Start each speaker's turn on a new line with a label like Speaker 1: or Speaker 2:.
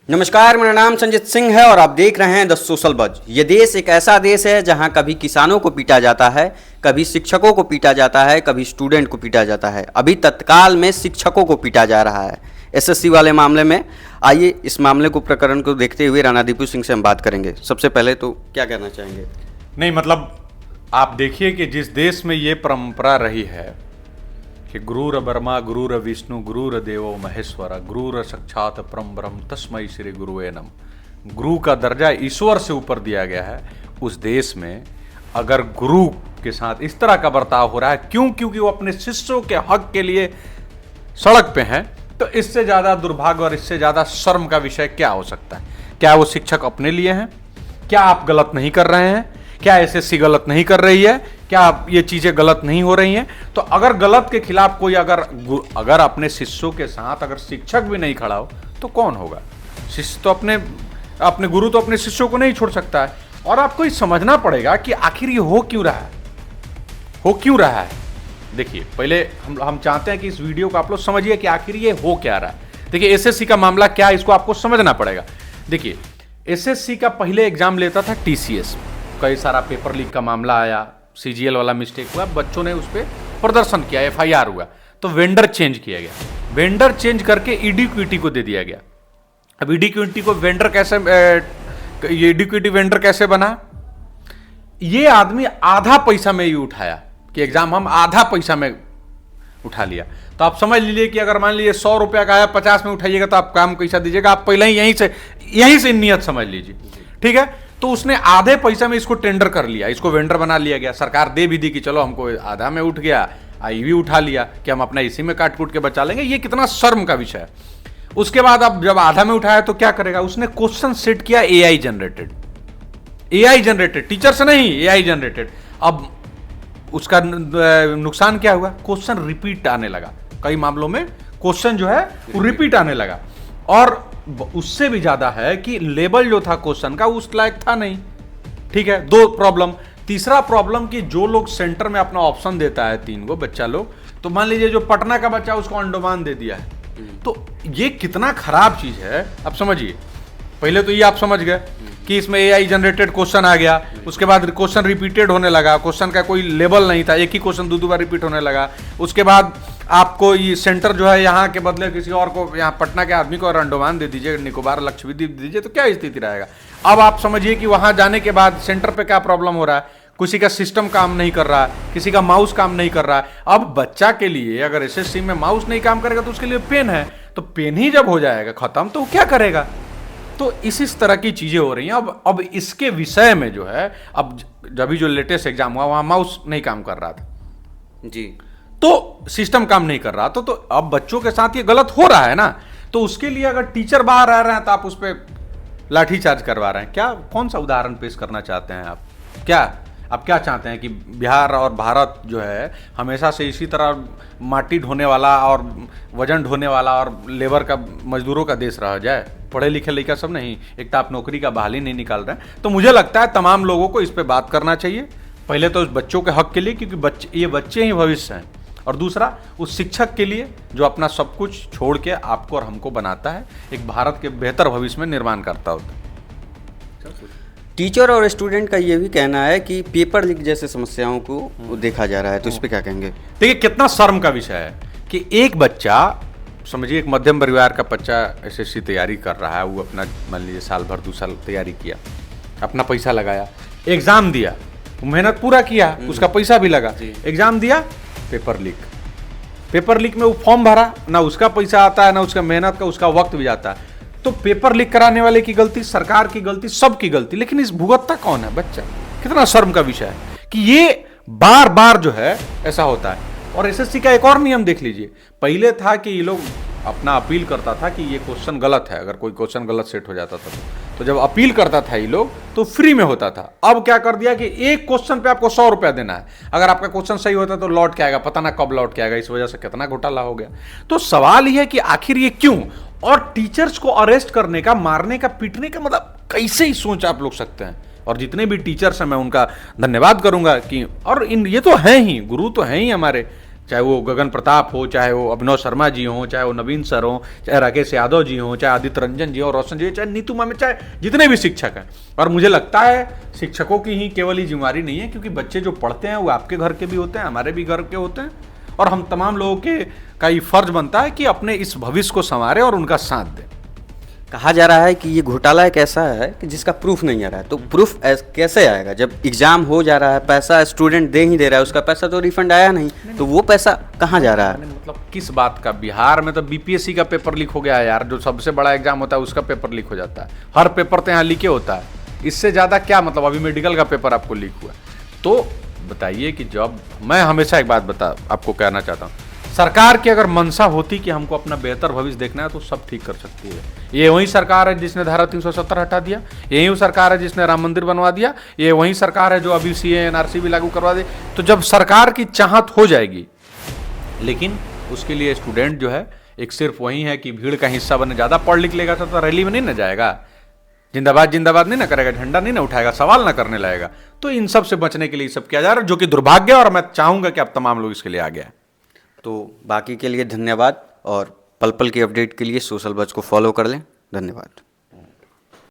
Speaker 1: नमस्कार, मेरा नाम संजीत सिंह है और आप देख रहे हैं द सोशल बज। ये देश एक ऐसा देश है जहां कभी किसानों को पीटा जाता है, कभी शिक्षकों को पीटा जाता है, कभी स्टूडेंट को पीटा जाता है। अभी तत्काल में शिक्षकों को पीटा जा रहा है एसएससी वाले मामले में। आइए इस मामले को, प्रकरण को देखते हुए राणा दीपू सिंह से हम बात करेंगे। सबसे पहले तो क्या कहना चाहेंगे?
Speaker 2: नहीं, मतलब आप देखिए कि जिस देश में ये परंपरा रही है कि गुरुर ब्रह्मा गुरुर विष्णु गुरुर देवो महेश्वर गुरुर साक्षात परम ब्रह्म तस्मै श्री गुरुवे नमः, गुरु का दर्जा ईश्वर से ऊपर दिया गया है। उस देश में अगर गुरु के साथ इस तरह का बर्ताव हो रहा है, क्योंकि वो अपने शिष्यों के हक के लिए सड़क पे हैं, तो इससे ज्यादा दुर्भाग्य और इससे ज्यादा शर्म का विषय क्या हो सकता है? क्या वो शिक्षक अपने लिए हैं? क्या आप गलत नहीं कर रहे हैं? क्या एसएससी गलत नहीं कर रही है? क्या ये चीजें गलत नहीं हो रही हैं? तो अगर गलत के खिलाफ कोई अगर अपने शिष्यों के साथ अगर शिक्षक भी नहीं खड़ा हो तो कौन होगा? शिष्य तो अपने गुरु तो अपने शिष्यों को नहीं छोड़ सकता है। और आपको ये समझना पड़ेगा कि आखिर ये हो क्यों रहा है। देखिए, पहले हम चाहते हैं कि इस वीडियो को आप लोग समझिए कि आखिर ये हो क्या रहा है। देखिए, एसएससी का मामला क्या है, इसको आपको समझना पड़ेगा। देखिए, एसएससी का पहले एग्जाम लेता था टीसीएस। कई सारा पेपर लीक का मामला आया, सीजीएल वाला मिस्टेक हुआ, बच्चों ने उस पर प्रदर्शन किया, एफआईआर हुआ, तो वेंडर चेंज किया गया। वेंडर चेंज करके ईडीक्विटी को दे दिया गया। अब ईडीक्विटी को ईडीक्विटी वेंडर कैसे बना? ये आदमी आधा पैसा में ही उठाया कि एग्जाम हम आधा पैसा में उठा लिया। तो आप समझ लीजिए कि अगर मान लीजिए 100 रुपया का आया, 50 में उठाइएगा तो आप काम कैसा दीजिएगा? आप पहले ही यहीं से नियत समझ लीजिए, ठीक है। तो उसने आधे पैसा में इसको टेंडर कर लिया, इसको वेंडर बना लिया गया। सरकार दे भी दी कि चलो हमको आधा में उठ गया, आई भी उठा लिया कि हम अपना इसी में काट कूट के बचा लेंगे। ये कितना शर्म का विषय है। उसके बाद अब जब आधा में उठाया तो क्या करेगा? उसने क्वेश्चन सेट किया एआई जनरेटेड, टीचर से नहीं, एआई जनरेटेड। अब उसका नुकसान क्या हुआ? क्वेश्चन रिपीट आने लगा। कई मामलों में क्वेश्चन जो है वो रिपीट आने लगा। और उससे भी ज्यादा है कि लेवल जो था क्वेश्चन का उस लायक था नहीं, ठीक है। दो प्रॉब्लम। तीसरा प्रॉब्लम कि जो लोग सेंटर में अपना ऑप्शन देता है, 3 गो बच्चा लोग, तो मान लीजिए जो पटना का बच्चा उसको अंडमान दे दिया है। तो ये कितना खराब चीज है, आप समझिए। पहले तो ये आप समझ गए कि इसमें एआई जनरेटेड क्वेश्चन आ गया। उसके बाद क्वेश्चन रिपीटेड होने लगा, क्वेश्चन का कोई लेवल नहीं था, एक ही क्वेश्चन 2 बार रिपीट होने लगा। उसके बाद आपको ये सेंटर जो है यहाँ के बदले किसी और को, यहाँ पटना के आदमी को अंडमान दे दीजिए, निकोबार लक्षद्वीप दे दीजिए, तो क्या स्थिति रहेगा? अब आप समझिए कि वहां जाने के बाद सेंटर पे क्या प्रॉब्लम हो रहा है। किसी का सिस्टम काम नहीं कर रहा है, किसी का माउस काम नहीं कर रहा है। अब बच्चा के लिए अगर एसएससी में माउस नहीं काम करेगा तो उसके लिए पेन है, तो पेन ही जब हो जाएगा खत्म तो क्या करेगा? तो इस तरह की चीजें हो रही हैं। अब इसके विषय में जो है, अब जब भी जो लेटेस्ट एग्जाम हुआ वहां माउस नहीं काम कर रहा था
Speaker 1: जी,
Speaker 2: तो सिस्टम काम नहीं कर रहा तो अब बच्चों के साथ ये गलत हो रहा है ना। तो उसके लिए अगर टीचर बाहर आ रहे हैं तो आप उस पर लाठीचार्ज करवा रहे हैं। क्या, कौन सा उदाहरण पेश करना चाहते हैं आप? आप क्या चाहते हैं कि बिहार और भारत जो है हमेशा से इसी तरह माटी ढोने वाला और वजन ढोने वाला और लेबर का, मजदूरों का देश रह जाए? पढ़े लिखे लड़का सब नहीं, एक तो आप नौकरी का बहाली नहीं निकाल रहे हैं। तो मुझे लगता है तमाम लोगों को इस पे बात करना चाहिए। पहले तो उस बच्चों के हक के लिए, क्योंकि ये बच्चे ही भविष्य हैं, और दूसरा उस शिक्षक के लिए जो अपना सब कुछ छोड़ के आपको और हमको बनाता है, एक भारत के बेहतर भविष्य में निर्माण करता होता है।
Speaker 1: टीचर और स्टूडेंट का ये भी कहना है कि पेपर लीक जैसे समस्याओं को देखा जा रहा है, तो इस पे क्या कहेंगे?
Speaker 2: देखिए, कितना शर्म का विषय है कि एक बच्चा, समझिए एक मध्यम परिवार का बच्चा एसएससी तैयारी कर रहा है, वो अपना मान लीजिए साल भर 2 साल तैयारी किया, अपना पैसा लगाया, एग्जाम दिया, मेहनत पूरा किया, उसका पैसा भी लगा, एग्जाम दिया, पेपर लीक में वो फॉर्म भरा, ना उसका पैसा आता है, ना उसका मेहनत का, उसका वक्त भी जाता है। तो पेपर लीक कराने वाले की गलती, सरकार की गलती, सबकी गलती, लेकिन इस भुगतता कौन है? बच्चा। कितना शर्म का विषय है कि ये बार बार जो है ऐसा होता है। और एसएससी का एक और नियम देख लीजिए। पहले था कि ये लोग अपना अपील करता था कि ये क्वेश्चन गलत है, अगर कोई क्वेश्चन गलत सेट हो जाता था तो जब अपील करता था ये लोग तो फ्री में होता था। अब क्या कर दिया कि एक क्वेश्चन पे आपको 100 रुपया देना है। अगर आपका क्वेश्चन सही होता तो लौट के आएगा, पता ना कब लौट के आएगा। इस वजह से कितना घोटाला हो गया। तो सवाल यह है कि आखिर ये क्यों? और टीचर्स को अरेस्ट करने का, मारने का, पीटने का, मतलब कैसे ही सोच आप लोग सकते हैं? और जितने भी टीचर्स हैं मैं उनका धन्यवाद करूंगा कि, और ये तो हैं ही, गुरु तो हैं ही हमारे, चाहे वो गगन प्रताप हो, चाहे वो अभिनव शर्मा जी हों, चाहे वो नवीन सर हों, चाहे राकेश यादव जी हों, चाहे आदित्य रंजन जी हों, रोशन जी, चाहे नीतू मामी, चाहे जितने भी शिक्षक हैं। और मुझे लगता है शिक्षकों की ही केवल ही जिम्मेवारी नहीं है, क्योंकि बच्चे जो पढ़ते हैं वो आपके घर के भी होते हैं, हमारे भी घर के होते हैं, और हम तमाम लोगों के का ये फर्ज बनता है कि अपने इस भविष्य को संवारें और उनका साथ दें।
Speaker 1: कहा जा रहा है कि ये घोटाला एक ऐसा है कि जिसका प्रूफ नहीं आ रहा है, तो प्रूफ कैसे आएगा जब एग्जाम हो जा रहा है, पैसा स्टूडेंट दे ही दे रहा है, उसका पैसा तो रिफंड आया नहीं, तो वो पैसा कहाँ जा रहा है?
Speaker 2: मतलब किस बात का? बिहार में तो बीपीएससी का पेपर लीक हो गया है यार, जो सबसे बड़ा एग्जाम होता है उसका पेपर लीक हो जाता है। हर पेपर तो यहाँ लीके होता है, इससे ज़्यादा क्या मतलब? अभी मेडिकल का पेपर आपको लीक हुआ, तो बताइए कि जब मैं हमेशा एक बात आपको कहना चाहता हूँ, सरकार की अगर मंशा होती कि हमको अपना बेहतर भविष्य देखना है तो सब ठीक कर सकती है। ये वही सरकार है जिसने धारा 370 हटा दिया, यही सरकार है जिसने राम मंदिर बनवा दिया, ये वही सरकार है जो अभी सीए एनआरसी भी लागू करवा दे। तो जब सरकार की चाहत हो जाएगी, लेकिन उसके लिए स्टूडेंट जो है एक सिर्फ वही है कि भीड़ का हिस्सा बने, ज़्यादा पढ़ लिख लेगा तो रैली में नहीं ना जाएगा, जिंदाबाद जिंदाबाद नहीं ना करेगा, झंडा नहीं ना उठाएगा, सवाल ना करने लगेगा। तो इन सब से बचने के लिए सब किया जा रहा है, जो कि दुर्भाग्य है, और मैं चाहूंगा कि आप तमाम लोग इसके लिए आगे आए।
Speaker 1: तो बाकी के लिए धन्यवाद, और पल पल की अपडेट के लिए सोशल बज को फॉलो कर लें। धन्यवाद।